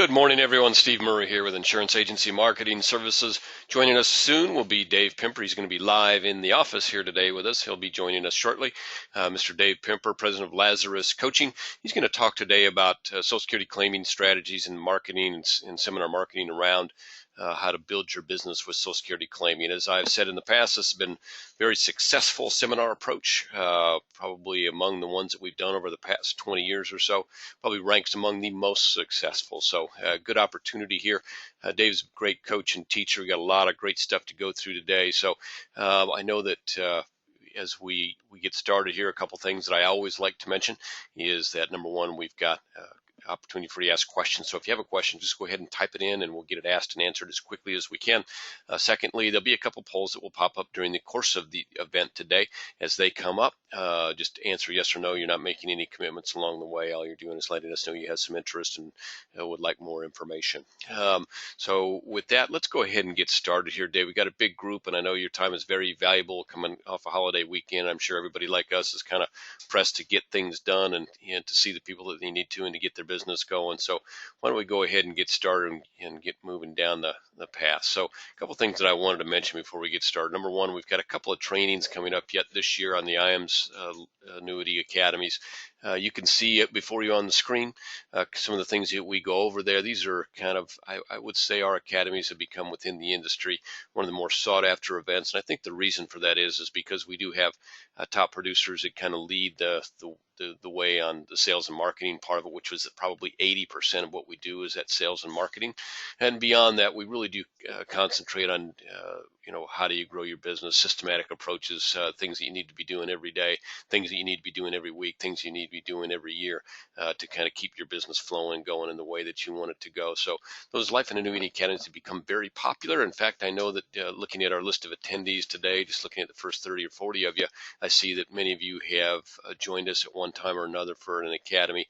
Good morning, everyone. Steve Murray here with Insurance Agency Marketing Services. Joining us soon will be Dave Pimper. He's going to be live in the office here today with us. He'll be joining us shortly. Mr. Dave Pimper, president of Lazarus Coaching. He's going to talk today about Social Security claiming strategies and marketing and seminar marketing around how to build your business with Social Security claiming. As I've said in the past, this has been a very successful seminar approach, probably among the ones that we've done over the past 20 years or so, probably ranks among the most successful. So good opportunity here. Dave's a great coach and teacher. We got a lot of great stuff to go through today. So I know that as we get started here, a couple things that I always like to mention is that number one, we've got opportunity for you to ask questions. So if you have a question, just go ahead and type it in and we'll get it asked and answered as quickly as we can. Secondly, there'll be a couple polls that will pop up during the course of the event today. As they come up, just answer yes or no. You're not making any commitments along the way. All you're doing is letting us know you have some interest and would like more information. So with that, let's go ahead and get started here, Dave. We got a big group, and I know your time is very valuable coming off a holiday weekend. I'm sure everybody like us is kind of pressed to get things done and to see the people that they need to and to get their business going. So why don't we go ahead and get started and get moving down the path. So a couple things that I wanted to mention before we get started. Number one, we've got a couple of trainings coming up yet this year on the IAMS Annuity Academies. You can see it before you on the screen. Some of the things that we go over there, these are kind of, I would say our academies have become within the industry one of the more sought after events. And I think the reason for that is because we do have top producers that kind of lead the way on the sales and marketing part of it, which was probably 80% of what we do is that sales and marketing. And beyond that, we really do concentrate on, how do you grow your business, systematic approaches, things that you need to be doing every day, things that you need to be doing every week, things you need to be doing every year to kind of keep your business flowing, going in the way that you want it to go. So those life and annuity academies have become very popular. In fact, I know that looking at our list of attendees today, just looking at the first 30 or 40 of you, I see that many of you have joined us at one time or another for an academy.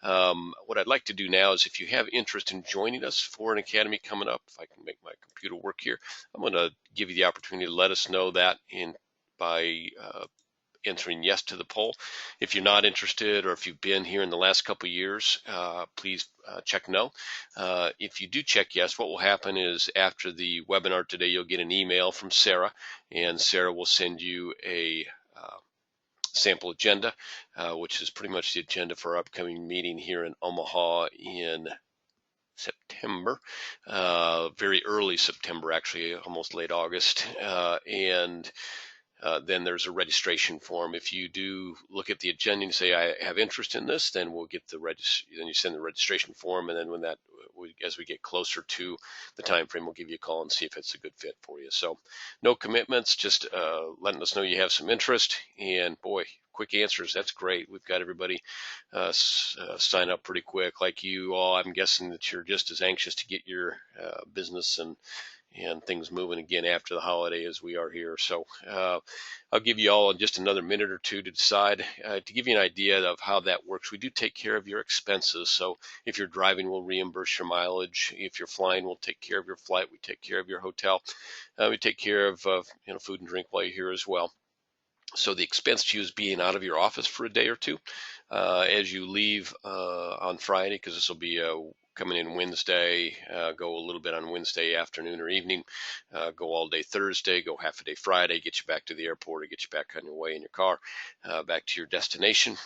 What I'd like to do now is if you have interest in joining us for an academy coming up, if I can make my computer work here, I'm going to give you the opportunity to let us know that by answering yes to the poll. If you're not interested or if you've been here in the last couple of years, please check no. If you do check yes, what will happen is after the webinar today, you'll get an email from Sarah, and Sarah will send you a sample agenda, which is pretty much the agenda for our upcoming meeting here in Omaha in September, very early September, actually, almost late August. Then there's a registration form. If you do look at the agenda and say, I have interest in this, then we'll get then you send the registration form. And then when as we get closer to the time frame, we'll give you a call and see if it's a good fit for you. So no commitments, just letting us know you have some interest. And boy, quick answers. That's great. We've got everybody sign up pretty quick. Like you all, I'm guessing that you're just as anxious to get your business and things moving again after the holiday as we are here. So I'll give you all just another minute or two to decide. To give you an idea of how that works, we do take care of your expenses. So if you're driving, we'll reimburse your mileage. If you're flying, we'll take care of your flight. We take care of your hotel. We take care of food and drink while you're here as well. So the expense to you is being out of your office for a day or two as you leave on Friday, because this will be coming in Wednesday, go a little bit on Wednesday afternoon or evening, go all day Thursday, go half a day Friday, get you back to the airport or get you back on your way in your car, back to your destination.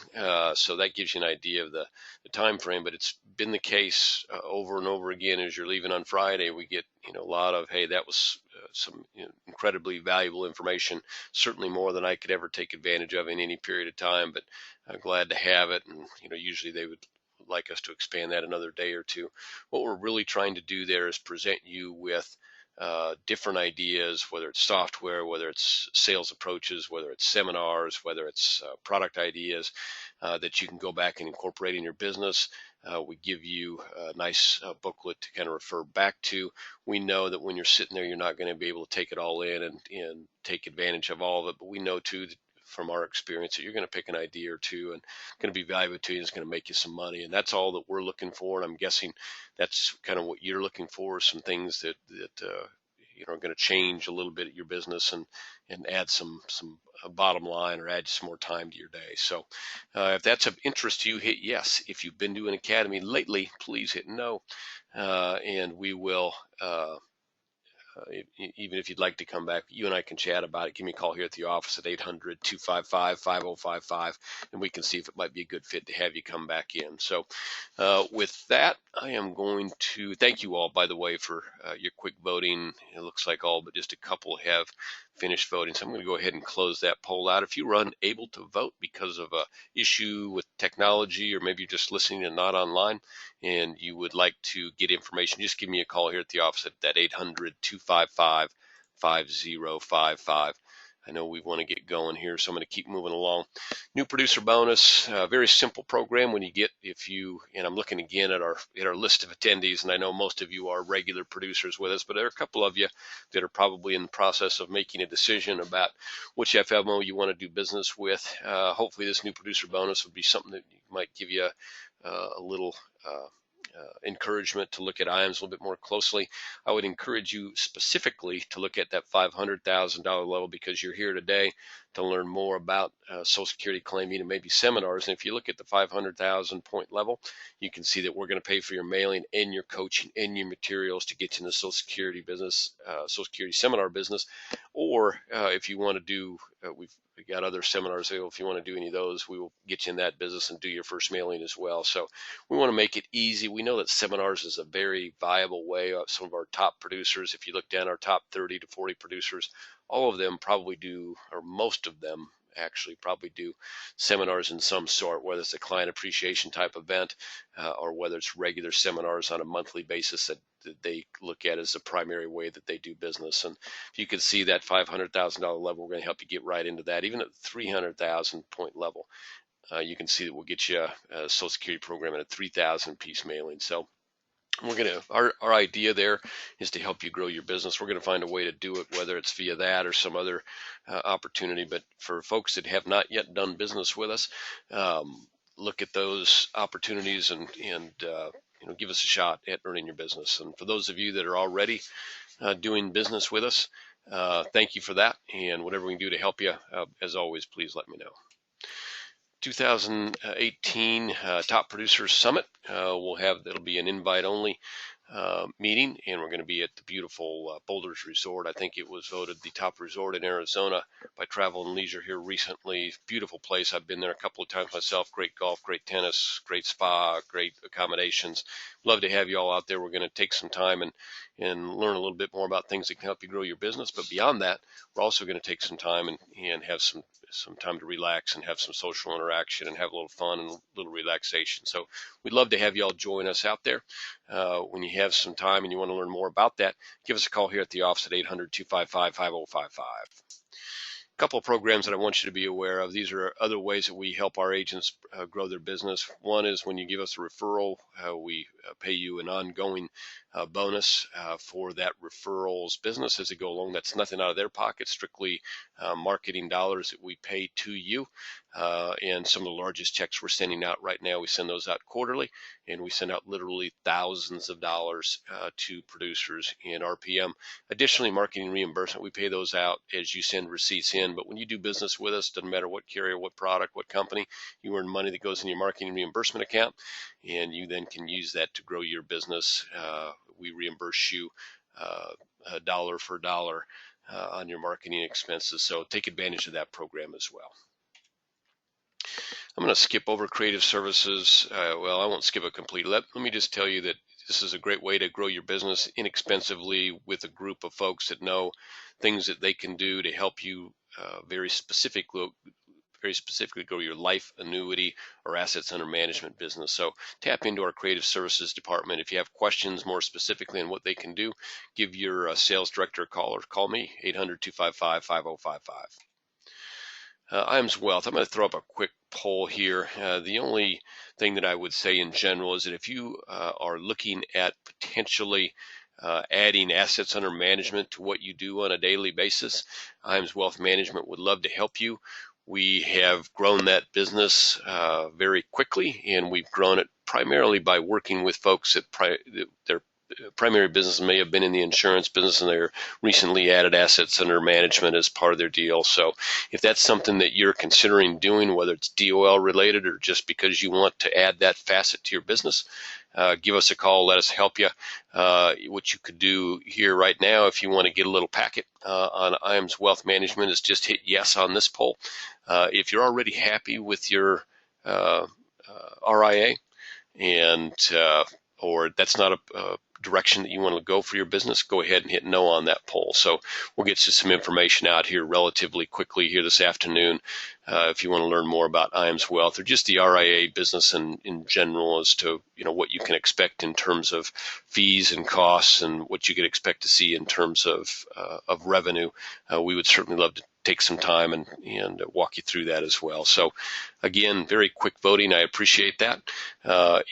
So that gives you an idea of the time frame, but it's been the case over and over again. As you're leaving on Friday, we get a lot of, hey, that was some incredibly valuable information, certainly more than I could ever take advantage of in any period of time, but I'm glad to have it. And usually they would like us to expand that another day or two. What we're really trying to do there is present you with different ideas, whether it's software, whether it's sales approaches, whether it's seminars, whether it's product ideas that you can go back and incorporate in your business. We give you a nice booklet to kind of refer back to. We know that when you're sitting there, you're not going to be able to take it all in and take advantage of all of it, but we know too that from our experience that you're going to pick an idea or two and going to be valuable to you and it's going to make you some money. And that's all that we're looking for. And I'm guessing that's kind of what you're looking for, some things that are going to change a little bit at your business and add some bottom line or add some more time to your day. So if that's of interest to you, hit yes. If you've been to an academy lately, please hit no. and we will. Even if you'd like to come back, you and I can chat about it. Give me a call here at the office at 800-255-5055, and we can see if it might be a good fit to have you come back in. So with that, I am going to thank you all, by the way, for your quick voting. It looks like all but just a couple have finished voting. So I'm going to go ahead and close that poll out. If you were unable to vote because of a issue with technology, or maybe you're just listening and not online, and you would like to get information, just give me a call here at the office at that 800-255-5055. I know we want to get going here, so I'm going to keep moving along. New producer bonus, very simple program. When you get, and I'm looking again at our list of attendees, and I know most of you are regular producers with us, but there are a couple of you that are probably in the process of making a decision about which FMO you want to do business with. Hopefully this new producer bonus would be something that might give you a little encouragement to look at IAMS a little bit more closely. I would encourage you specifically to look at that $500,000 level, because you're here today to learn more about Social Security claiming and maybe seminars. And if you look at the 500,000 point level, you can see that we're going to pay for your mailing and your coaching and your materials to get you in the Social Security business, Social Security seminar business. Or if you want to do, we've got other seminars available. If you want to do any of those, we will get you in that business and do your first mailing as well. So we want to make it easy. We know that seminars is a very viable way. Some of our top producers, if you look down our top 30 to 40 producers, all of them probably do, or most of them actually probably do seminars in some sort, whether it's a client appreciation type event or whether it's regular seminars on a monthly basis that they look at as the primary way that they do business. And if you can see that $500,000 level, we're going to help you get right into that. Even at the 300,000 point level, you can see that we'll get you a Social Security program at a 3,000 piece mailing. So we're going to, our idea there is to help you grow your business. We're going to find a way to do it, whether it's via that or some other opportunity. But for folks that have not yet done business with us, look at those opportunities and give us a shot at earning your business. And for those of you that are already doing business with us, thank you for that. And whatever we can do to help you, as always, please let me know. 2018 Top Producers Summit. It'll be an invite only meeting, and we're going to be at the beautiful Boulders Resort. I think it was voted the top resort in Arizona by Travel and Leisure here recently. Beautiful place. I've been there a couple of times myself. Great golf, great tennis, great spa, great accommodations. Love to have you all out there. We're going to take some time and learn a little bit more about things that can help you grow your business. But beyond that, we're also going to take some time and have some time to relax and have some social interaction and have a little fun and a little relaxation. So we'd love to have you all join us out there. When you have some time and you want to learn more about that, give us a call here at the office at 800-255-5055. A couple of programs that I want you to be aware of. These are other ways that we help our agents grow their business. One is when you give us a referral, we pay you an ongoing bonus for that referral's business as they go along. That's nothing out of their pocket, strictly marketing dollars that we pay to you. And some of the largest checks we're sending out right now, we send those out quarterly, and we send out literally thousands of dollars to producers in RPM. Additionally, marketing reimbursement, we pay those out as you send receipts in. But when you do business with us, doesn't matter what carrier, what product, what company, you earn money that goes in your marketing reimbursement account, and you then can use that to grow your business. We reimburse you dollar for dollar on your marketing expenses. So take advantage of that program as well. I'm going to skip over creative services. Well, I won't skip it completely. Let me just tell you that this is a great way to grow your business inexpensively with a group of folks that know things that they can do to help you very specifically grow your life, annuity, or assets under management business. So tap into our creative services department. If you have questions more specifically on what they can do, give your sales director a call or call me, 800-255-5055. IAMS Wealth. I'm going to throw up a quick poll here. The only thing that I would say in general is that if you are looking at potentially adding assets under management to what you do on a daily basis, IAMS Wealth Management would love to help you. We have grown that business very quickly, and we've grown it primarily by working with folks that their primary business may have been in the insurance business, and they're recently added assets under management as part of their deal. So if that's something that you're considering doing, whether it's DOL related or just because you want to add that facet to your business, give us a call. Let us help you. What you could do here right now, if you want to get a little packet on IAMS Wealth Management, is just hit yes on this poll. If you're already happy with your RIA, and or that's not a direction that you want to go for your business, go ahead and hit no on that poll. So we'll get you some information out here relatively quickly here this afternoon if you want to learn more about IAMS Wealth or just the RIA business in general, as to what you can expect in terms of fees and costs and what you could expect to see in terms of revenue. We would certainly love to take some time and walk you through that as well. So again, very quick voting. I appreciate that.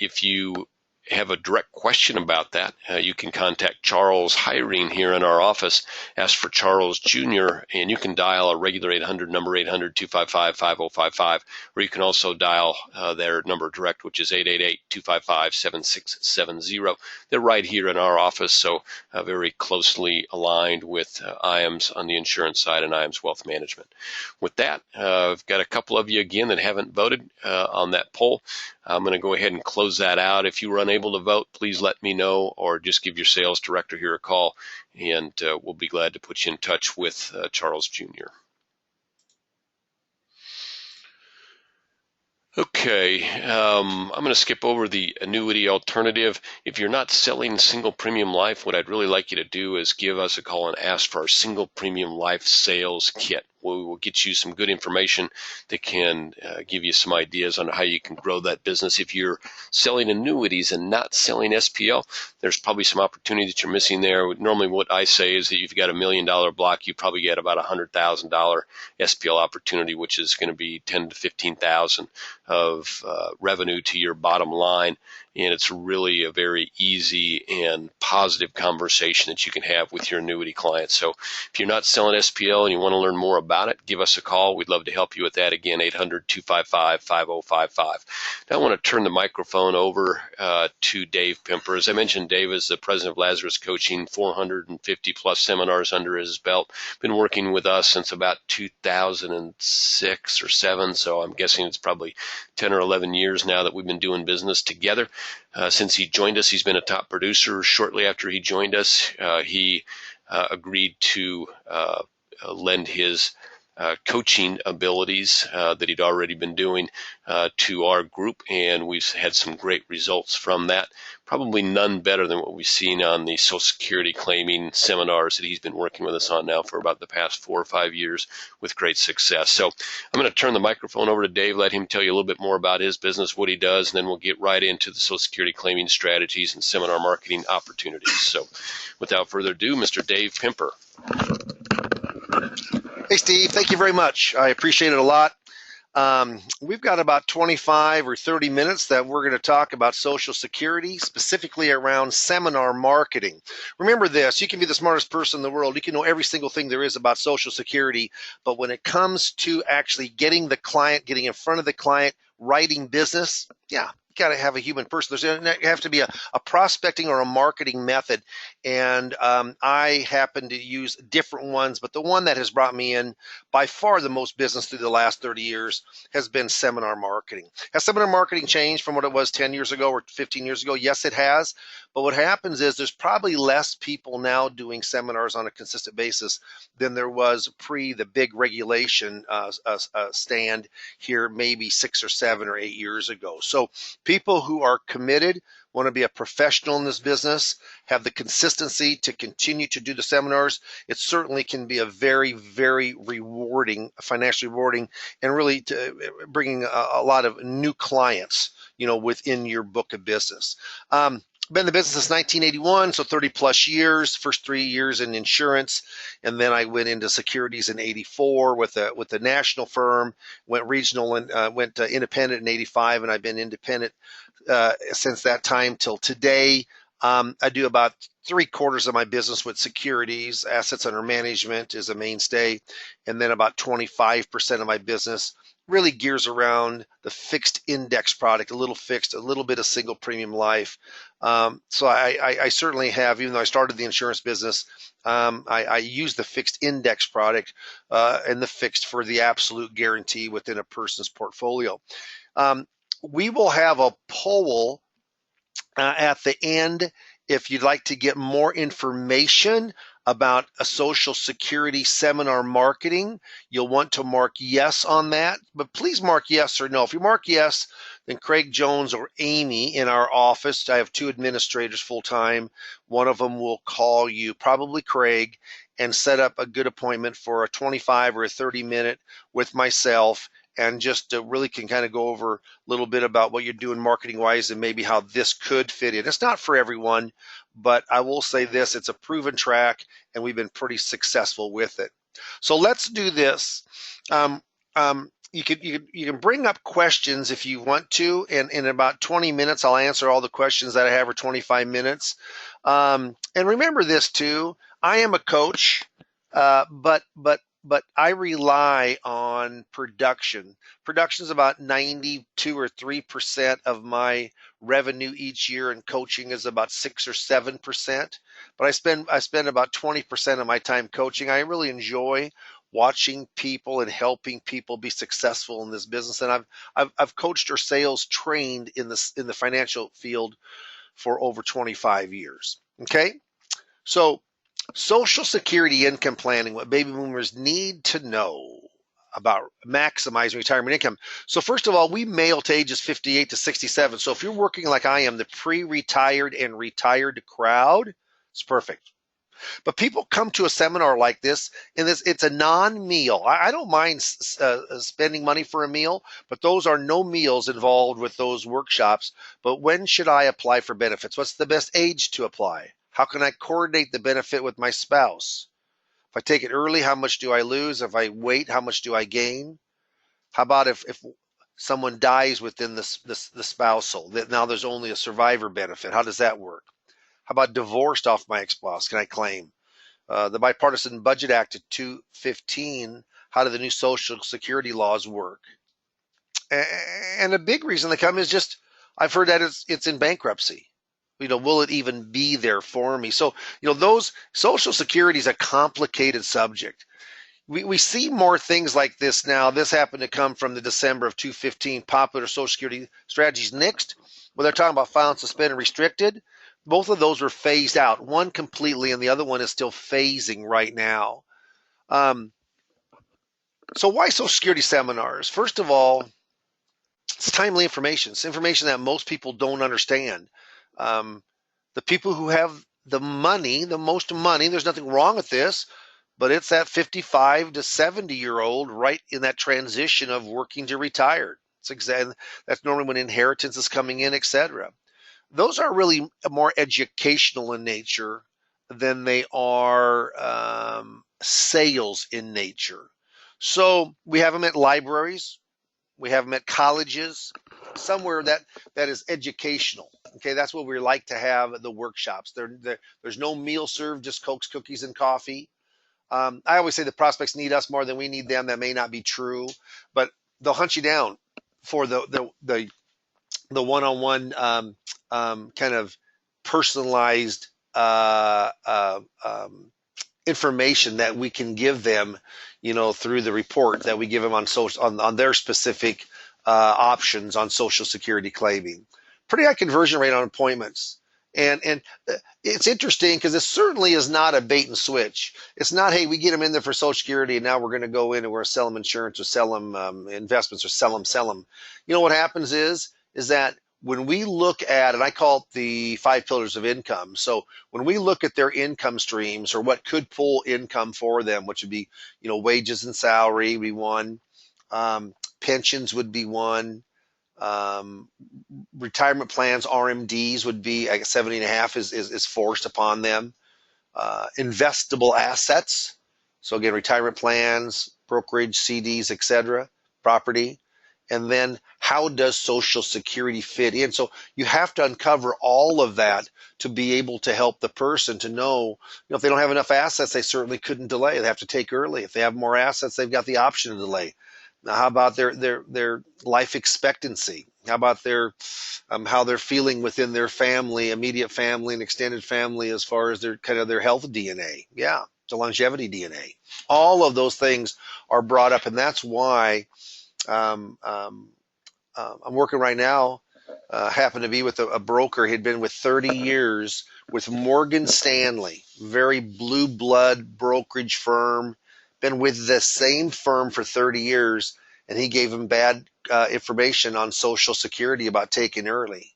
If you have a direct question about that, you can contact Charles Hiring here in our office. Ask for Charles Jr., and you can dial a regular 800 number, 800-255-5055, or you can also dial their number direct, which is 888-255-7670. They're right here in our office, so very closely aligned with IAMS on the insurance side and IAMS Wealth Management. With that, I've got a couple of you again that haven't voted on that poll. I'm going to go ahead and close that out. If you were unable to vote, please let me know, or just give your sales director here a call, and we'll be glad to put you in touch with Charles Jr. Okay, I'm going to skip over the Annuity Alternative. If you're not selling single premium life, what I'd really like you to do is give us a call and ask for our single premium life sales kit. We will get you some good information that can give you some ideas on how you can grow that business. If you're selling annuities and not selling SPL, there's probably some opportunity that you're missing there. Normally what I say is that if you've got $1 million block, you probably get about $100,000 SPL opportunity, which is going to be $10,000 to $15,000 of revenue to your bottom line. And it's really a very easy and positive conversation that you can have with your annuity clients. So if you're not selling SPL and you want to learn more about it, give us a call. We'd love to help you with that. Again, 800-255-5055. Now I want to turn the microphone over to Dave Pimper. As I mentioned, Dave is the president of Lazarus Coaching, 450 plus seminars under his belt. Been working with us since about 2006 or 7, so I'm guessing it's probably 10 or 11 years now that we've been doing business together. Since he joined us, he's been a top producer. Shortly after he joined us, he agreed to lend his coaching abilities that he'd already been doing to our group, and we've had some great results from that. Probably none better than what we've seen on the Social Security claiming seminars that he's been working with us on now for about the past 4 or 5 years with great success. So I'm going to turn the microphone over to Dave, let him tell you a little bit more about his business, what he does, and then we'll get right into the Social Security claiming strategies and seminar marketing opportunities. So without further ado, Mr. Dave Pimper. Hey, Steve, thank you very much. I appreciate it a lot. We've got about 25 or 30 minutes that we're going to talk about Social Security, specifically around seminar marketing. Remember this, you can be the smartest person in the world. You can know every single thing there is about Social Security, but when it comes to actually getting the client, getting in front of the client, writing business, yeah, you got to have a human person. There's going to have to be a prospecting or a marketing method. And I happen to use different ones, but the one that has brought me in by far the most business through the last 30 years has been seminar marketing. Has seminar marketing changed from what it was 10 years ago or 15 years ago? Yes, it has. But what happens is there's probably less people now doing seminars on a consistent basis than there was pre the big regulation stand here maybe 6 or 7 or 8 years ago. So people who are committed, want to be a professional in this business, have the consistency to continue to do the seminars, it certainly can be a very, very rewarding, financially rewarding, and really bringing a lot of new clients, within your book of business. Been in the business since 1981, so 30 plus years, first 3 years in insurance. And then I went into securities in 84 with a national firm, went regional and went independent in 85. And I've been independent since that time till today. I do about 3/4 of my business with securities. Assets under management is a mainstay. And then about 25% of my business really gears around the fixed index product, a little fixed, a little bit of single premium life. So I certainly have, even though I started the insurance business, I use the fixed index product and the fixed for the absolute guarantee within a person's portfolio. We will have a poll at the end if you'd like to get more information about a Social Security seminar marketing. You'll want to mark yes on that, but please mark yes or no. If you mark yes, then Craig Jones or Amy in our office, I have 2 administrators full-time. One of them will call you, probably Craig, and set up a good appointment for a 25 or a 30-minute with myself, and just really can kind of go over a little bit about what you're doing marketing wise and maybe how this could fit in. It's not for everyone, but I will say this, it's a proven track and we've been pretty successful with it. So let's do this. You can bring up questions if you want to, and in about 20 minutes I'll answer all the questions that I have, or 25 minutes. And remember this too, I am a coach, but I rely on production. Production is about 92 or 3% of my revenue each year, and coaching is about 6 or 7%. But I spend about 20% of my time coaching. I really enjoy watching people and helping people be successful in this business. And I've coached or sales trained in the financial field for over 25 years. Okay, so Social Security income planning, what baby boomers need to know about maximizing retirement income. So first of all, we mail to ages 58 to 67. So if you're working like I am, the pre-retired and retired crowd, it's perfect. But people come to a seminar like this, and it's a non-meal. I don't mind spending money for a meal, but those are no meals involved with those workshops. But when should I apply for benefits? What's the best age to apply? How can I coordinate the benefit with my spouse? If I take it early, how much do I lose? If I wait, how much do I gain? How about if someone dies within the spousal? Now there's only a survivor benefit. How does that work? How about divorced off my ex-spouse? Can I claim? The Bipartisan Budget Act of 2015, how do the new Social Security laws work? And a big reason they come is just, I've heard that it's in bankruptcy. Will it even be there for me? So, those Social Security is a complicated subject. We see more things like this now. This happened to come from the December of 2015 Popular Social Security Strategies Next, where they're talking about filed, suspended, restricted. Both of those were phased out, one completely, and the other one is still phasing right now. So why Social Security seminars? First of all, it's timely information. It's information that most people don't understand. The people who have the money, the most money, there's nothing wrong with this, but it's that 55 to 70-year-old right in that transition of working to retired. That's normally when inheritance is coming in, etc. Those are really more educational in nature than they are sales in nature. So we have them at libraries. We have them at colleges, somewhere that is educational. Okay, that's what we like to have the workshops. There's no meal served, just Cokes, cookies, and coffee. I always say the prospects need us more than we need them. That may not be true, but they'll hunt you down for the one-on-one kind of personalized information that we can give them, through the report that we give them on their specific options on Social Security claiming. Pretty high conversion rate on appointments. And it's interesting because it certainly is not a bait and switch. It's not, hey, we get them in there for Social Security and now we're going to go in and we're going to sell them insurance or sell them investments or sell them. What happens is that when we look at, and I call it the 5 pillars of income. So when we look at their income streams or what could pull income for them, which would be, wages and salary would be one, pensions would be one, retirement plans, RMDs would be, I guess 70.5 is forced upon them. Investable assets. So again, retirement plans, brokerage, CDs, etc., property. And then how does Social Security fit in? So you have to uncover all of that to be able to help the person to know, if they don't have enough assets, they certainly couldn't delay. They have to take early. If they have more assets, they've got the option to delay. Now, how about their life expectancy? How about their how they're feeling within their family, immediate family, and extended family, as far as their kind of their health DNA? Yeah, the longevity DNA. All of those things are brought up, and that's why I'm working right now. Happened to be with a broker. He'd been with 30 years with Morgan Stanley, very blue blood brokerage firm. Been with the same firm for 30 years, and he gave him bad information on Social Security about taking early.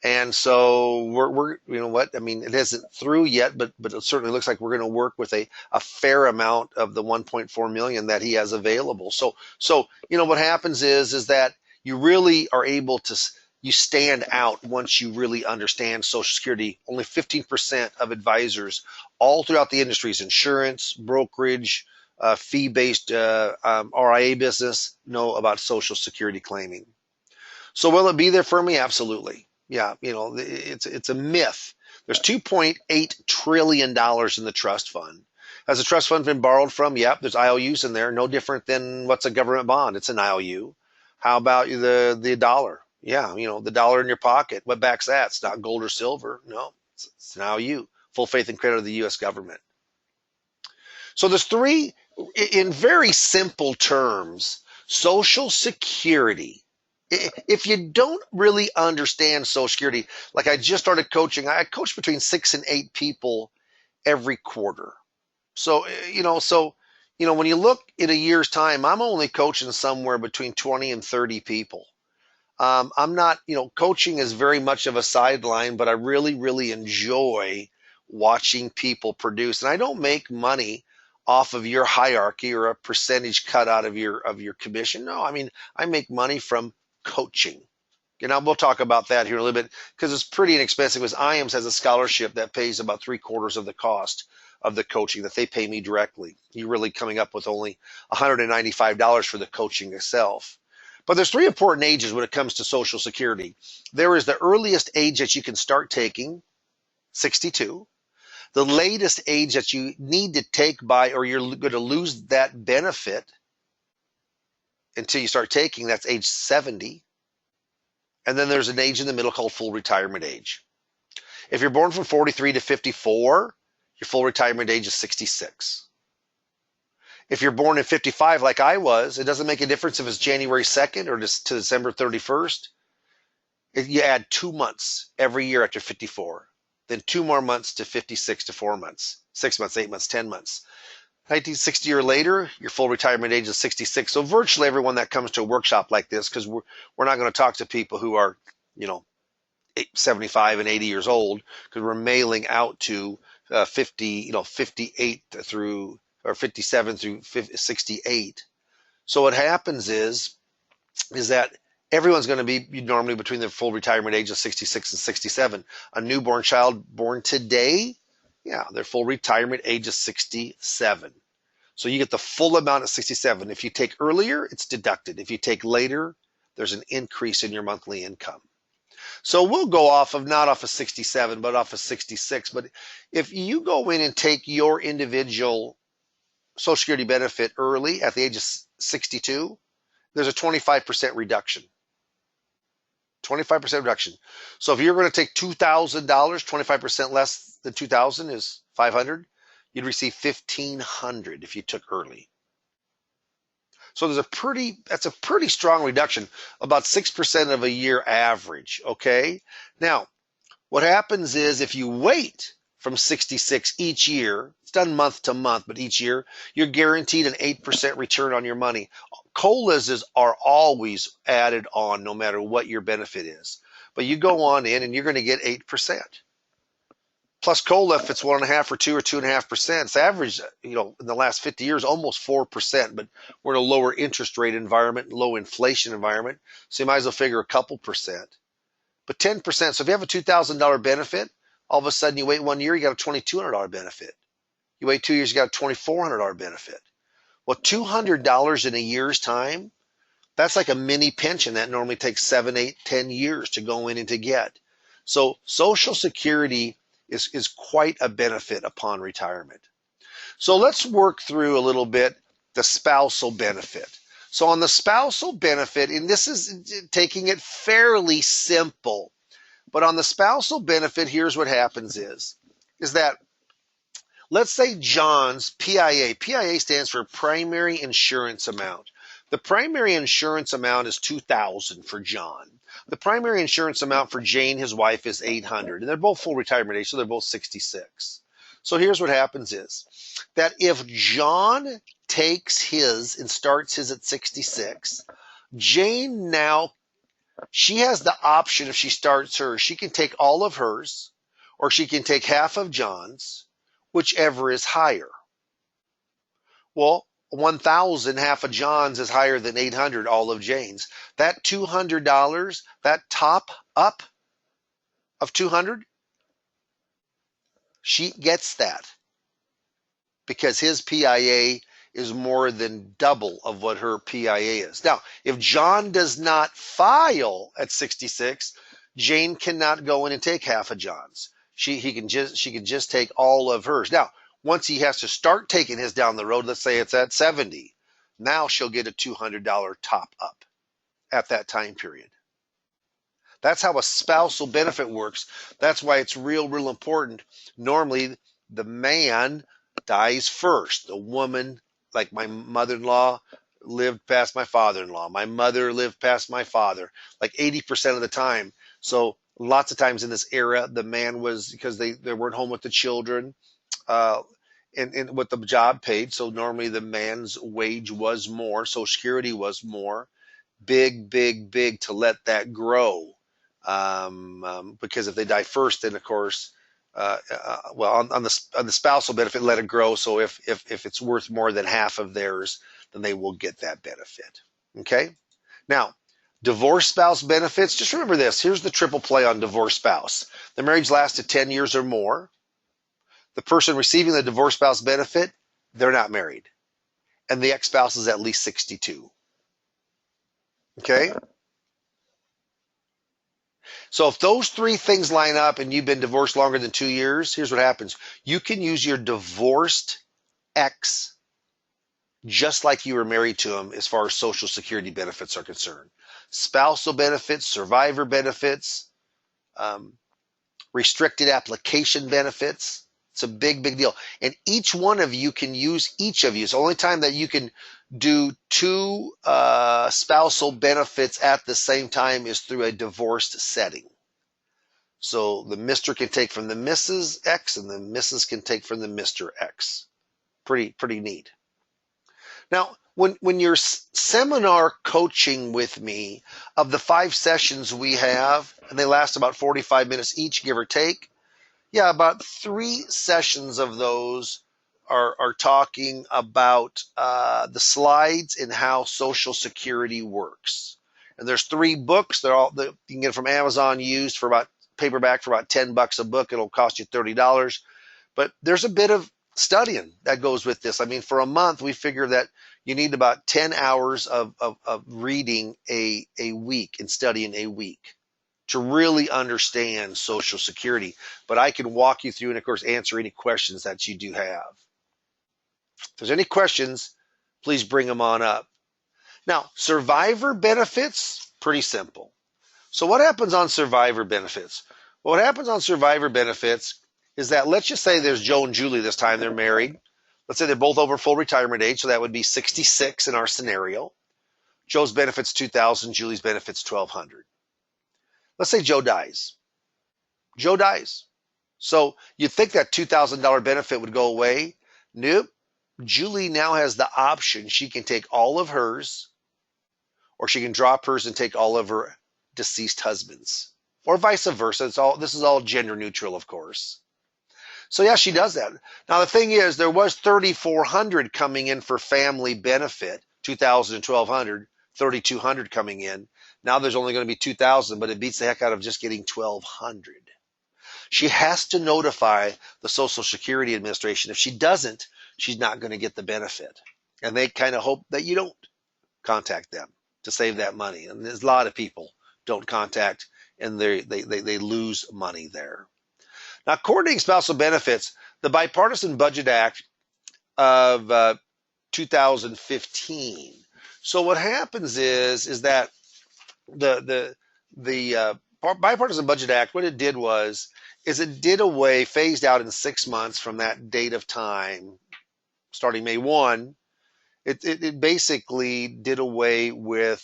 And so we're you know what I mean, it isn't through yet, but it certainly looks like we're going to work with a fair amount of the 1.4 million that he has available. So what happens is that you really are able to, you stand out once you really understand Social Security. Only 15% of advisors all throughout the industries, insurance, brokerage, fee-based RIA business, know about Social Security claiming. So will it be there for me? Absolutely. Yeah, it's a myth. There's $2.8 trillion in the trust fund. Has the trust fund been borrowed from? Yep, there's IOUs in there. No different than what's a government bond. It's an IOU. How about the dollar? Yeah, the dollar in your pocket. What backs that? It's not gold or silver. No, it's an IOU. Full faith and credit of the U.S. government. So there's three, in very simple terms, Social Security. If you don't really understand Social Security, like I just started coaching, I coach between 6 and 8 people every quarter. So, when you look in a year's time, I'm only coaching somewhere between 20 and 30 people. I'm not, coaching is very much of a sideline, but I really, really enjoy watching people produce. And I don't make money off of your hierarchy or a percentage cut out of your commission. No, I mean, I make money from coaching. We'll talk about that here in a little bit because it's pretty inexpensive, because IAMS has a scholarship that pays about 3/4 of the cost of the coaching that they pay me directly. You're really coming up with only $195 for the coaching itself. But there's 3 important ages when it comes to Social Security. There is the earliest age that you can start taking, 62. The latest age that you need to take by, or you're going to lose that benefit until you start taking, that's age 70. And then there's an age in the middle called full retirement age. If you're born from 43 to 54, your full retirement age is 66. If you're born in 55 like I was, it doesn't make a difference if it's January 2nd or to December 31st. You add 2 months every year after 54. Then 2 more months to 56 to 4 months, 6 months, 8 months, 10 months. 1960 or later, your full retirement age is 66. So virtually everyone that comes to a workshop like this, because we're not going to talk to people who are, 75 and 80 years old, because we're mailing out to 58 through, or 57 through 68. So what happens is that everyone's going to be normally between the full retirement age of 66 and 67. A newborn child born today, their full retirement age is 67. So you get the full amount at 67. If you take earlier, it's deducted. If you take later, there's an increase in your monthly income. So we'll go not off of 67, but off of 66. But if you go in and take your individual Social Security benefit early at the age of 62, there's a 25% reduction. 25% reduction. So if you're going to take $2,000, 25% less than $2,000 is $500. You'd receive $1,500 if you took early. So that's a pretty strong reduction, about 6% of a year average. Okay. Now, what happens is if you wait from 66 each year, it's done month to month, but each year you're guaranteed an 8% return on your money. COLAs are always added on no matter what your benefit is. But you go on in and you're going to get 8%. Plus COLA, if it's 1.5 or 2 or 2.5%, it's averaged, in the last 50 years, almost 4%, but we're in a lower interest rate environment, low inflation environment. So you might as well figure a couple percent. But 10%, so if you have a $2,000 benefit, all of a sudden you wait 1 year, you got a $2,200 benefit. You wait 2 years, you got a $2,400 benefit. Well, $200 in a year's time, That's like a mini pension that normally takes 7, 8, 10 years to go in and to get. So Social Security is quite a benefit upon retirement. So let's work through a little bit the spousal benefit. So on the spousal benefit, and this is taking it fairly simple, but on the spousal benefit, here's what happens is that let's say John's PIA stands for primary insurance amount. The primary insurance amount is $2,000 for John. The primary insurance amount for Jane, his wife, is $800, and they're both full retirement age, so they're both 66. So here's what happens is that if John takes his and starts his at 66, Jane now, she has the option if she starts hers, she can take all of hers or she can take half of John's, whichever is higher. Well, 1,000, half of John's is higher than 800, all of Jane's. That $200, that top up of 200, she gets that because his PIA is more than double of what her PIA is. Now, if John does not file at 66, Jane cannot go in and take half of John's. She can just take all of hers. Now, once he has to start taking his down the road, let's say it's at 70, now she'll get a $200 top up at that time period. That's how a spousal benefit works. That's why it's real important. Normally, the man dies first. The woman, like my mother-in-law, lived past my father-in-law. My mother lived past my father, like 80% of the time. So lots of times in this era, the man was, because they weren't home with the children, and what the job paid. So normally the man's wage was more. Social Security was more. Big to let that grow. Because if they die first, then of course, on the spousal benefit, let it grow. So if it's worth more than half of theirs, then they will get that benefit. Okay. Now, divorce spouse benefits. Just remember this. Here's the triple play on divorce spouse. The marriage lasted 10 years or more. The person receiving the divorce spouse benefit, they're not married, and the ex-spouse is at least 62. Okay. So if those three things line up and you've been divorced longer than 2 years, here's what happens. You can use your divorced ex just like you were married to him as far as Social Security benefits are concerned. Spousal benefits, survivor benefits, restricted application benefits. It's a big deal. And each one of you can use each of you. It's the only time that you can do two spousal benefits at the same time is through a divorced setting. So the Mr. can take from the Mrs. X and the Mrs. can take from the Mr. X. Pretty neat. Now, when you're seminar coaching with me, of the 5 sessions we have, and they last about 45 minutes each, give or take, yeah, about 3 sessions of those are talking about the slides and how Social Security works. And there's 3 books. You can get from Amazon used for about paperback for about $10 a book. It'll cost you $30. But there's a bit of studying that goes with this. I mean, for a month, we figure that you need about 10 hours of reading a week and studying a week to really understand Social Security. But I can walk you through and, of course, answer any questions that you do have. If there's any questions, please bring them on up. Now, survivor benefits, pretty simple. So what happens on survivor benefits? Well, what happens on survivor benefits is that, let's just say there's Joe and Julie this time, they're married. Let's say they're both over full retirement age, so that would be 66 in our scenario. Joe's benefits $2,000, Julie's benefits $1,200. Let's say Joe dies. Joe dies. So you'd think that $2,000 benefit would go away. Nope. Julie now has the option. She can take all of hers, or she can drop hers and take all of her deceased husband's, or vice versa. This is all gender neutral, of course. So yeah, she does that. Now the thing is, there was $3,400 coming in for family benefit, $2,000 and $1,200, $3,200 coming in. Now there's only going to be $2,000, but it beats the heck out of just getting $1,200. She has to notify the Social Security Administration. If she doesn't, she's not going to get the benefit. And they kind of hope that you don't contact them. to save that money. And there's a lot of people don't contact, and they lose money there. Now, coordinating spousal benefits, the Bipartisan Budget Act of 2015. So what happens is that the Bipartisan Budget Act, what it did is it did away, phased out in 6 months from that date of time, starting May 1. It basically did away with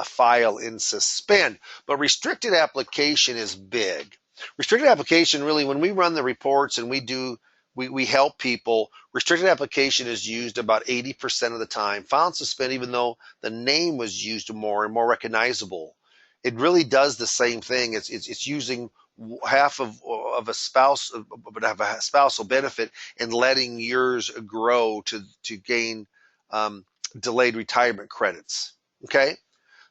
file and suspend, but restricted application is big. Restricted application, really, when we run the reports and we help people, restricted application is used about 80% of the time. File and suspend, even though the name was used more and more recognizable, it really does the same thing. It's using half of a spousal benefit and letting yours grow to gain delayed retirement credits. Okay,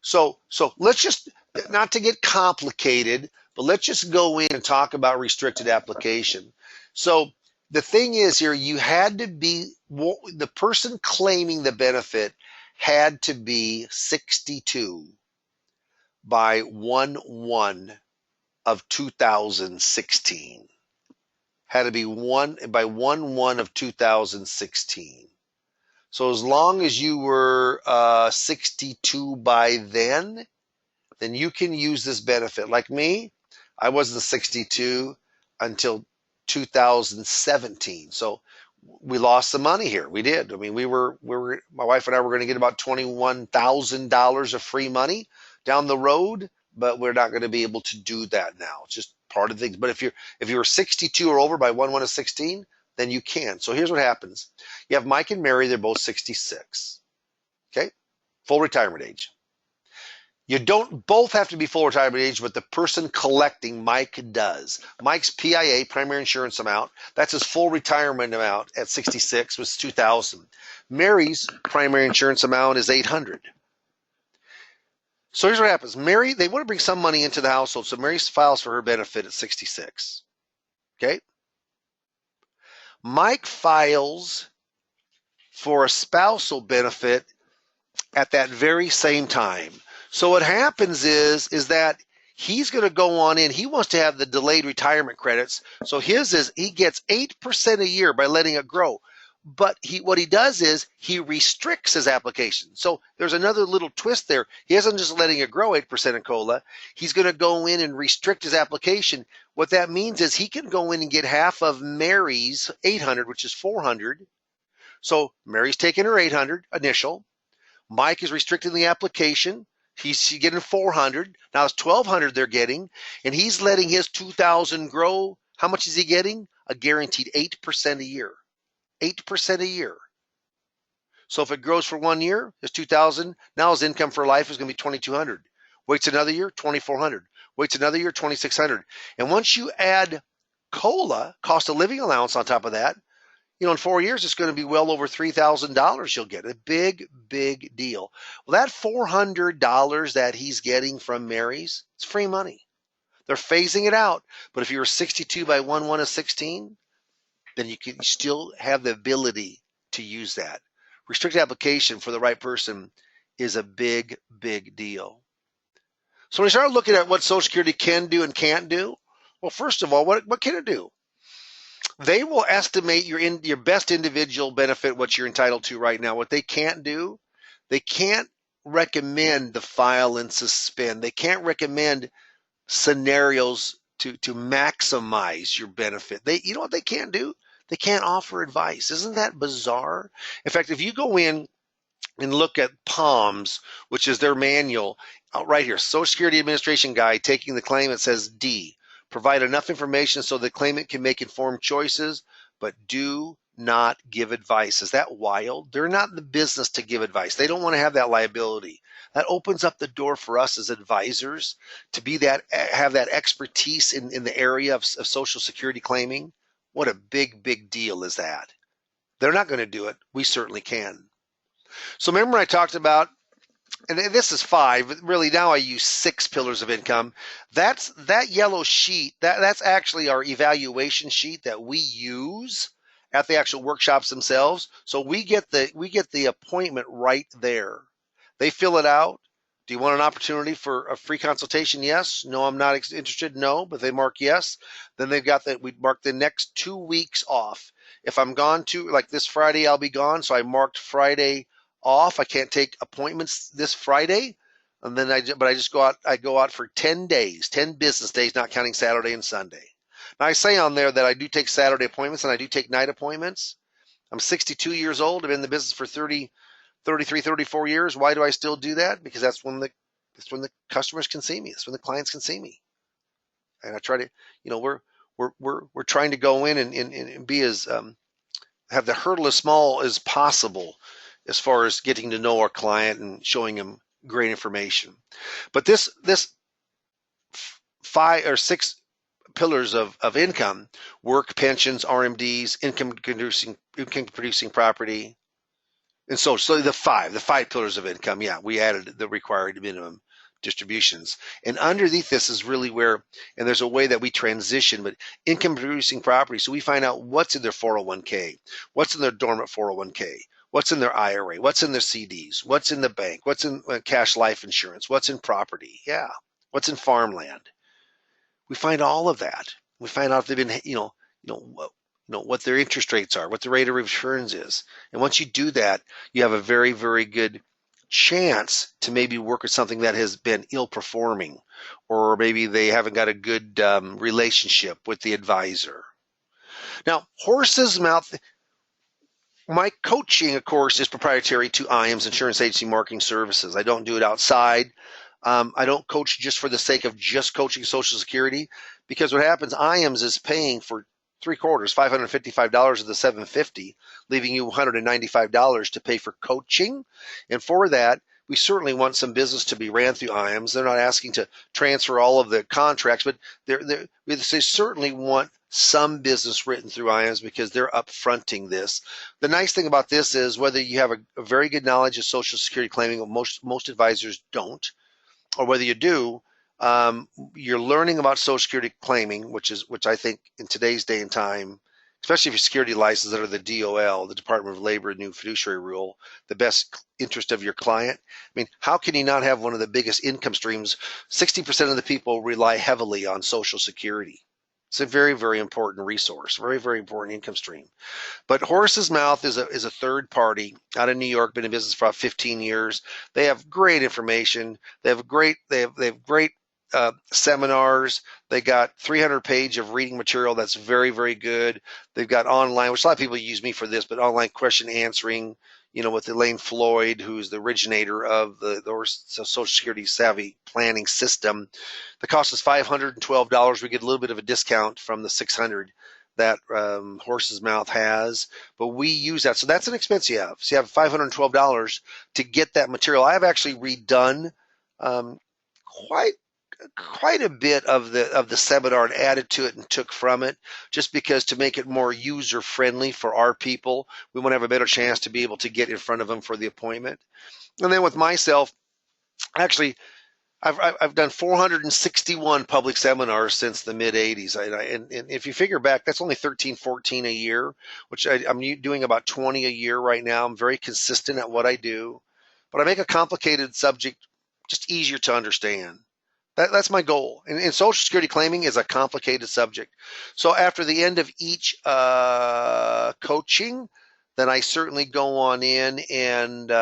so let's just, not to get complicated, but let's just go in and talk about restricted application. So the thing is here, you had to be, the person claiming the benefit had to be 62 by 1/1 of 2016. Had to be by 1/1 of 2016. So as long as you were 62 by then you can use this benefit. Like me, I wasn't 62 until 2017. So we lost some money here. We did. I mean, we were my wife and I were going to get about $21,000 of free money down the road, but we're not going to be able to do that now. It's just part of things. But if you were 62 or over by 1/1 of 16, then you can. So here's what happens. You have Mike and Mary, they're both 66. Okay? Full retirement age. You don't both have to be full retirement age, but the person collecting, Mike, does. Mike's PIA, primary insurance amount, that's his full retirement amount at 66, was $2,000. Mary's primary insurance amount is $800. So here's what happens. Mary, they want to bring some money into the household, so Mary files for her benefit at 66. Okay? Mike files for a spousal benefit at that very same time. So what happens is that he's going to go on in. He wants to have the delayed retirement credits. So his is, he gets 8% a year by letting it grow. But what he does is he restricts his application. So there's another little twist there. He isn't just letting it grow 8% in COLA. He's going to go in and restrict his application. What that means is he can go in and get half of Mary's 800, which is 400. So Mary's taking her 800 initial. Mike is restricting the application. He's getting 400. Now it's 1,200 they're getting, and he's letting his 2,000 grow. How much is he getting? A guaranteed 8% a year. 8% a year. So if it grows for 1 year, it's 2,000. Now his income for life is going to be 2,200. Waits another year, 2,400. Waits another year, 2,600. And once you add COLA, cost of living allowance, on top of that, in 4 years, it's going to be well over $3,000 you'll get. A big, big deal. Well, that $400 that he's getting from Mary's, it's free money. They're phasing it out. But if you were 62 by 1/1 of 16, then you can still have the ability to use that. Restricted application for the right person is a big, big deal. So when we start looking at what Social Security can do and can't do, well, first of all, what can it do? They will estimate your best individual benefit, what you're entitled to right now. What they can't do, they can't recommend the file and suspend. They can't recommend scenarios to maximize your benefit. You know what they can't do? They can't offer advice. Isn't that bizarre? In fact, if you go in and look at PALMS, which is their manual, right here, Social Security Administration Guide, taking the claim, it says D. Provide enough information so the claimant can make informed choices, but do not give advice. Is that wild? They're not in the business to give advice. They don't want to have that liability. That opens up the door for us as advisors to have that expertise in the area of Social Security claiming. What a big, big deal is that? They're not going to do it. We certainly can. So remember I talked about, and this is 5, really now I use 6 pillars of income. That yellow sheet, that's actually our evaluation sheet that we use at the actual workshops themselves. So we get the appointment right there. They fill it out. Do you want an opportunity for a free consultation? Yes. No, I'm not interested. No, but they mark yes. Then they've got that. We mark the next 2 weeks off. If I'm gone like this Friday, I'll be gone. So I marked Friday off. I can't take appointments this Friday. And then I just go out. I go out for 10 days, 10 business days, not counting Saturday and Sunday. Now I say on there that I do take Saturday appointments and I do take night appointments. I'm 62 years old. I've been in the business for 33, 34 years. Why do I still do that? Because that's when the customers can see me. That's when the clients can see me. And I try to, we're trying to go in and be as have the hurdle as small as possible as far as getting to know our client and showing them great information. But this 5 or 6 pillars of income: work, pensions, RMDs, income producing property. And so the five pillars of income, yeah, we added the required minimum distributions. And underneath this is really where, and there's a way that we transition, but income producing property. So we find out what's in their 401k, what's in their dormant 401k, what's in their IRA, what's in their CDs, what's in the bank, what's in cash life insurance, what's in property, yeah, what's in farmland. We find all of that. We find out if they've been, what their interest rates are, what the rate of returns is. And once you do that, you have a very, very good chance to maybe work with something that has been ill performing, or maybe they haven't got a good relationship with the advisor. Now, horse's mouth, my coaching, of course, is proprietary to IAMS, Insurance Agency Marketing Services. I don't do it outside. I don't coach just for the sake of just coaching Social Security, because what happens, IAMS is paying for 3/4, $555 of the $750, leaving you $195 to pay for coaching. And for that, we certainly want some business to be ran through IAMS. They're not asking to transfer all of the contracts, but they certainly want some business written through IAMS because they're upfronting this. The nice thing about this is whether you have a very good knowledge of Social Security claiming, most advisors don't, or whether you do, you're learning about Social Security claiming, which I think in today's day and time, especially if you're security licensed under the DOL, the Department of Labor new fiduciary rule, the best interest of your client. I mean, how can you not have one of the biggest income streams? 60% of the people rely heavily on Social Security. It's a very, very important resource, very, very important income stream. But Horse's Mouth is a third party out of New York, been in business for about 15 years. They have great information. They have great seminars. They got 300 pages of reading material that's very, very good. They've got online, which a lot of people use me for this, but online question answering, with Elaine Floyd, who's the originator of the Social Security Savvy Planning System. The cost is $512. We get a little bit of a discount from the $600 that Horse's Mouth has, but we use that. So that's an expense you have. So you have $512 to get that material. I have actually redone quite a bit of the seminar and added to it and took from it, just because to make it more user friendly for our people. We want to have a better chance to be able to get in front of them for the appointment. And then with myself, actually, I've done 461 public seminars since the mid 80s. And if you figure back, that's only 13, 14 a year, which I'm doing about 20 a year right now. I'm very consistent at what I do, but I make a complicated subject just easier to understand. That's my goal. And Social Security claiming is a complicated subject. So after the end of each coaching, then I certainly go on in and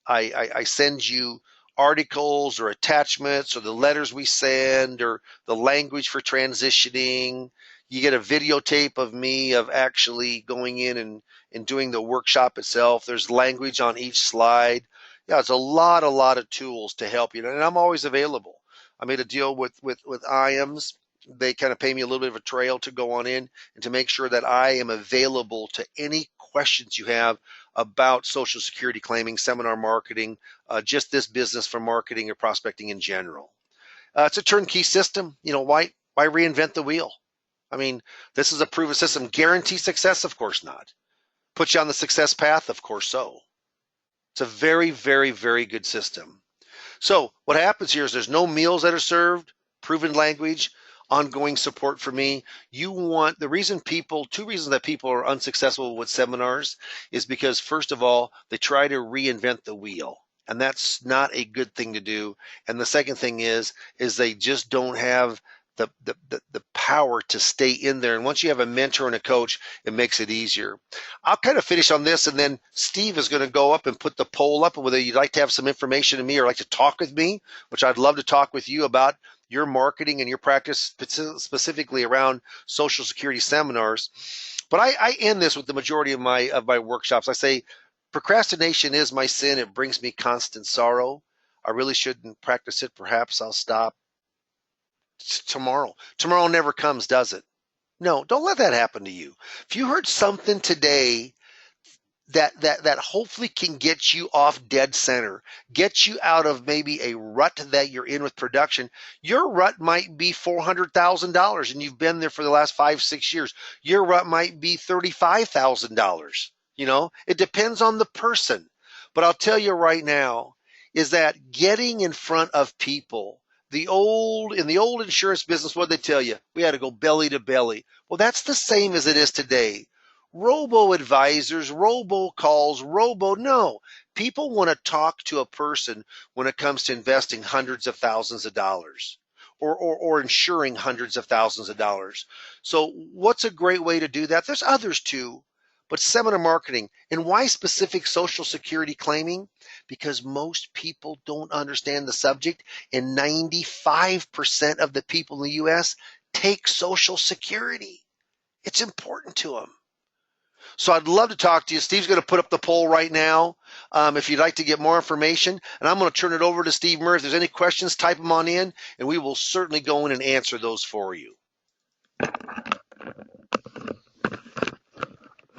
I send you articles or attachments or the letters we send or the language for transitioning. You get a videotape of me of actually going in and doing the workshop itself. There's language on each slide. Yeah, it's a lot of tools to help you. And I'm always available. I made a deal with IAMS. They kind of pay me a little bit of a trail to go on in and to make sure that I am available to any questions you have about Social Security claiming, seminar marketing, just this business for marketing or prospecting in general. It's a turnkey system. Why reinvent the wheel? I mean, this is a proven system. Guarantee success? Of course not. Put you on the success path? Of course so. It's a very, very, very good system. So what happens here is there's no meals that are served, proven language, ongoing support for me. Two reasons that people are unsuccessful with seminars is because, first of all, they try to reinvent the wheel. And that's not a good thing to do. And the second thing is they just don't have the power to stay in there. And once you have a mentor and a coach, it makes it easier. I'll kind of finish on this, and then Steve is going to go up and put the poll up, whether you'd like to have some information to me or like to talk with me, which I'd love to talk with you about your marketing and your practice specifically around Social Security seminars. But I end this with the majority of my workshops. I say, procrastination is my sin. It brings me constant sorrow. I really shouldn't practice it. Perhaps I'll stop tomorrow. Tomorrow never comes, does it? No, don't let that happen to you. If you heard something today that hopefully can get you off dead center, get you out of maybe a rut that you're in with production. Your rut might be $400,000 and you've been there for the last 5-6 years. Your rut might be $35,000. You know, it depends on the person. But I'll tell you right now is that getting in front of people, in the old insurance business, what did they tell you? We had to go belly to belly. Well, that's the same as it is today. Robo-advisors, robo-calls, no. People want to talk to a person when it comes to investing hundreds of thousands of dollars or insuring hundreds of thousands of dollars. So what's a great way to do that? There's others too, but seminar marketing. And why specific Social Security claiming? Because most people don't understand the subject, and 95% of the people in the U.S. take Social Security. It's important to them. So I'd love to talk to you. Steve's going to put up the poll right now if you'd like to get more information. And I'm going to turn it over to Steve Murray. If there's any questions, type them on in, and we will certainly go in and answer those for you.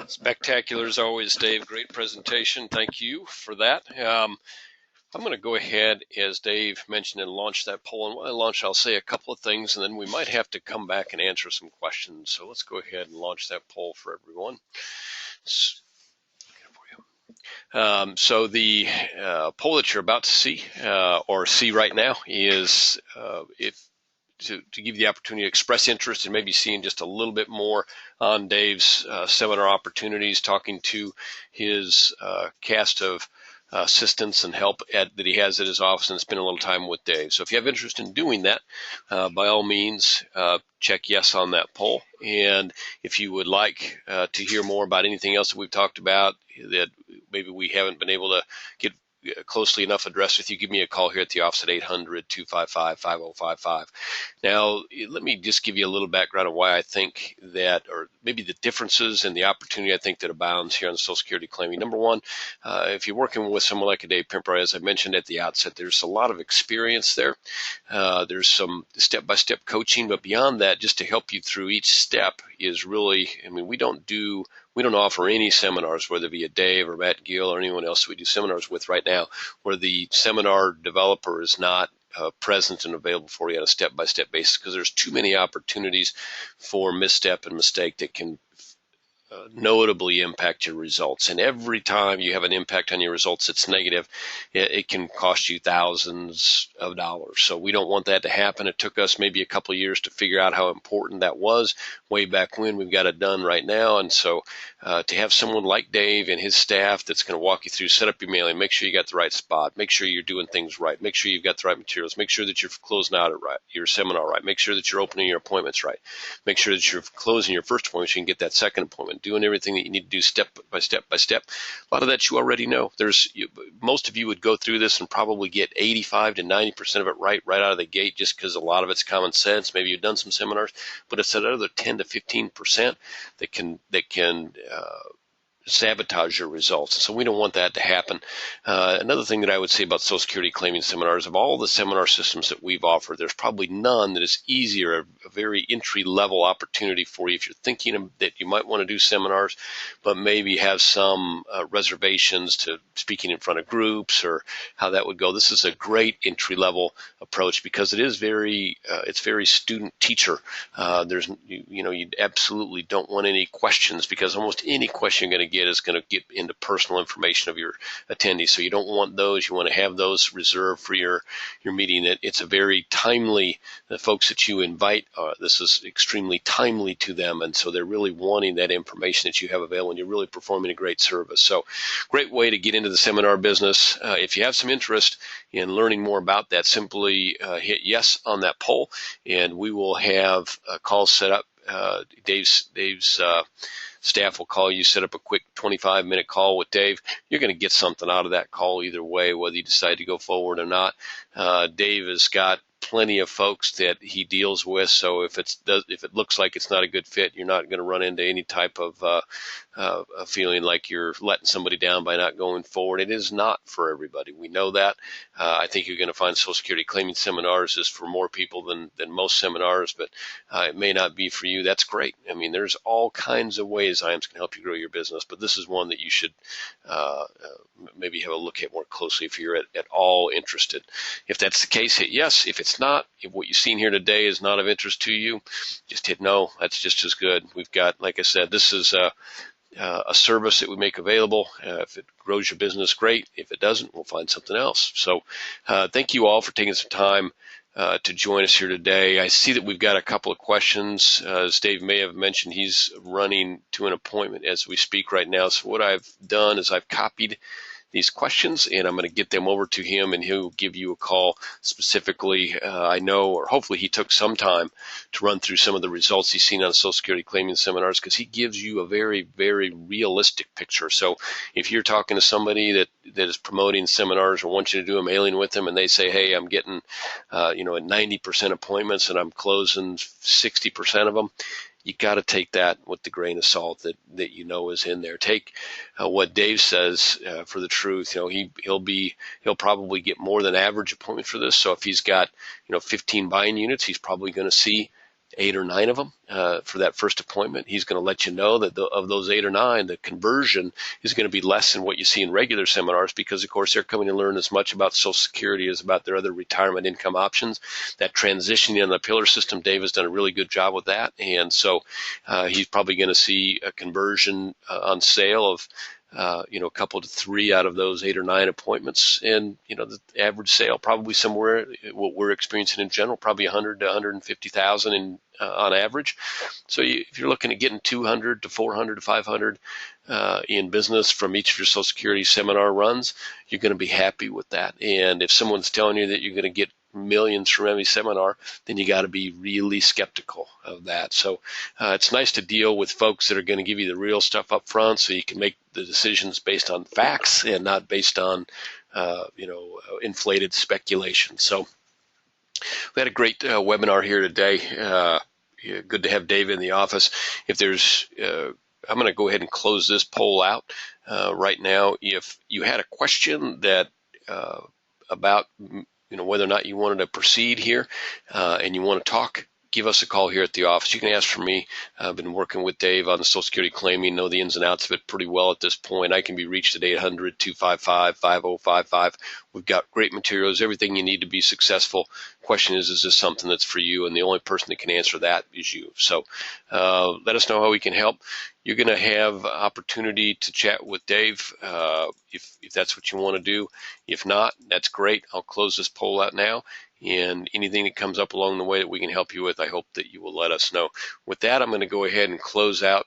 Spectacular as always, Dave. Great presentation. Thank you for that. I'm going to go ahead, as Dave mentioned, and launch that poll. And when I launch, I'll say a couple of things, and then we might have to come back and answer some questions. So let's go ahead and launch that poll for everyone. So the poll that you're about to see or see right now is to give you the opportunity to express interest in maybe seeing just a little bit more on Dave's seminar opportunities, talking to his cast of assistance and help that he has at his office, and spend a little time with Dave. So if you have interest in doing that, by all means, check yes on that poll. And if you would like to hear more about anything else that we've talked about that maybe we haven't been able to get closely enough addressed with you, give me a call here at the office at 800-255-5055. Now, let me just give you a little background of why I think that, or maybe the differences and the opportunity I think that abounds here on Social Security claiming. Number one, if you're working with someone like a Dave Pimper, as I mentioned at the outset, there's a lot of experience there. There's some step-by-step coaching, but beyond that, just to help you through each step is really, I mean, we don't offer any seminars, whether it be a Dave or Matt Gill or anyone else we do seminars with right now, where the seminar developer is not present and available for you on a step-by-step basis, because there's too many opportunities for misstep and mistake that can notably impact your results. And every time you have an impact on your results that's negative, it can cost you thousands of dollars. So we don't want that to happen. It took us maybe a couple of years to figure out how important that was way back when. We've got it done right now. And so to have someone like Dave and his staff that's going to walk you through, set up your mailing, make sure you got the right spot, make sure you're doing things right, make sure you've got the right materials, make sure that you're closing out it right, your seminar right, make sure that you're opening your appointments right, make sure that you're closing your first appointment so you can get that second appointment, doing everything that you need to do step by step by step. A lot of that you already know. Most of you would go through this and probably get 85 to 90% of it right out of the gate, just because a lot of it's common sense. Maybe you've done some seminars, but it's that other 10 to 15% that can sabotage your results. So we don't want that to happen. Another thing that I would say about Social Security claiming seminars, of all the seminar systems that we've offered, there's probably none that is easier, a very entry-level opportunity for you if you're thinking that you might want to do seminars, but maybe have some reservations to speaking in front of groups or how that would go. This is a great entry-level approach because it is it's very student-teacher. You absolutely don't want any questions, because almost any question you're going to get is going to get into personal information of your attendees. So you don't want those. You want to have those reserved for your meeting. It's a very timely, the folks that you invite, this is extremely timely to them, and so they're really wanting that information that you have available, and you're really performing a great service. So great way to get into the seminar business. If you have some interest in learning more about that, simply hit yes on that poll, and we will have a call set up. Dave's staff will call you, set up a quick 25-minute call with Dave. You're going to get something out of that call either way, whether you decide to go forward or not. Dave has got plenty of folks that he deals with, so if it looks like it's not a good fit, you're not going to run into any type of a feeling like you're letting somebody down by not going forward. It is not for everybody. We know that. I think you're going to find Social Security claiming seminars is for more people than most seminars, but it may not be for you. That's great. I mean, there's all kinds of ways IAMS can help you grow your business, but this is one that you should maybe have a look at more closely if you're at all interested. If that's the case, hit yes. If it's not, if what you've seen here today is not of interest to you, just hit no. That's just as good. We've got, like I said, this is a service that we make available. If it grows your business, great. If it doesn't, we'll find something else. So thank you all for taking some time to join us here today. I see that we've got a couple of questions. As Dave may have mentioned, he's running to an appointment as we speak right now. So what I've done is I've copied these questions, and I'm going to get them over to him, and he'll give you a call specifically. I know, or hopefully he took some time to run through some of the results he's seen on Social Security claiming seminars, because he gives you a very, very realistic picture. So if you're talking to somebody that is promoting seminars or wants you to do a mailing with them, and they say, hey, I'm getting at 90% appointments and I'm closing 60% of them, you got to take that with the grain of salt that is in there. Take what Dave says for the truth. He'll probably get more than average appointment for this. So if he's got 15 buying units, he's probably going to see 8 or 9 of them for that first appointment. He's going to let you know that of those 8 or 9, the conversion is going to be less than what you see in regular seminars, because of course they're coming to learn as much about Social Security as about their other retirement income options. That transitioning in the pillar system, Dave has done a really good job with that, and so he's probably going to see a conversion on sale of a couple to 3 out of those 8 or 9 appointments, and the average sale probably somewhere what we're experiencing in general, probably 100 to 150,000 in on average. So if you're looking at getting 200 to 400 to 500 in business from each of your Social Security seminar runs, you're going to be happy with that. And if someone's telling you that you're going to get millions from every seminar, then you got to be really skeptical of that. So it's nice to deal with folks that are going to give you the real stuff up front, so you can make the decisions based on facts and not based on inflated speculation. So we had a great webinar here today. Good to have Dave in the office. If there's I'm going to go ahead and close this poll out right now. If you had a question that about whether or not you wanted to proceed here and you want to talk, give us a call here at the office. You can ask for me. I've been working with Dave on the Social Security claiming, know the ins and outs of it pretty well at this point. I can be reached at 800-255-5055. We've got great materials, everything you need to be successful. Question is this something that's for you? And the only person that can answer that is you. So let us know how we can help. You're going to have opportunity to chat with Dave if that's what you want to do. If not, that's great. I'll close this poll out now. And anything that comes up along the way that we can help you with, I hope that you will let us know. With that, I'm going to go ahead and close out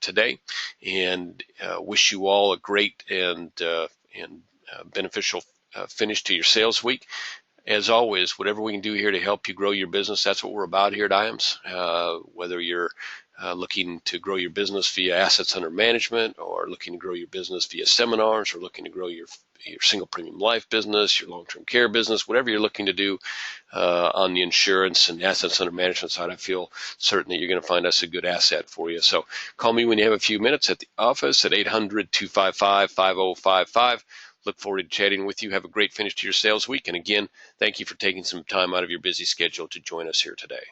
today, and wish you all a great and beneficial finish to your sales week. As always, whatever we can do here to help you grow your business, that's what we're about here at IAMS. Whether you're looking to grow your business via assets under management, or looking to grow your business via seminars, or looking to grow your single premium life business, your long-term care business, whatever you're looking to do on the insurance and assets under management side, I feel certain that you're going to find us a good asset for you. So call me when you have a few minutes at the office at 800-255-5055. Look forward to chatting with you. Have a great finish to your sales week. And again, thank you for taking some time out of your busy schedule to join us here today.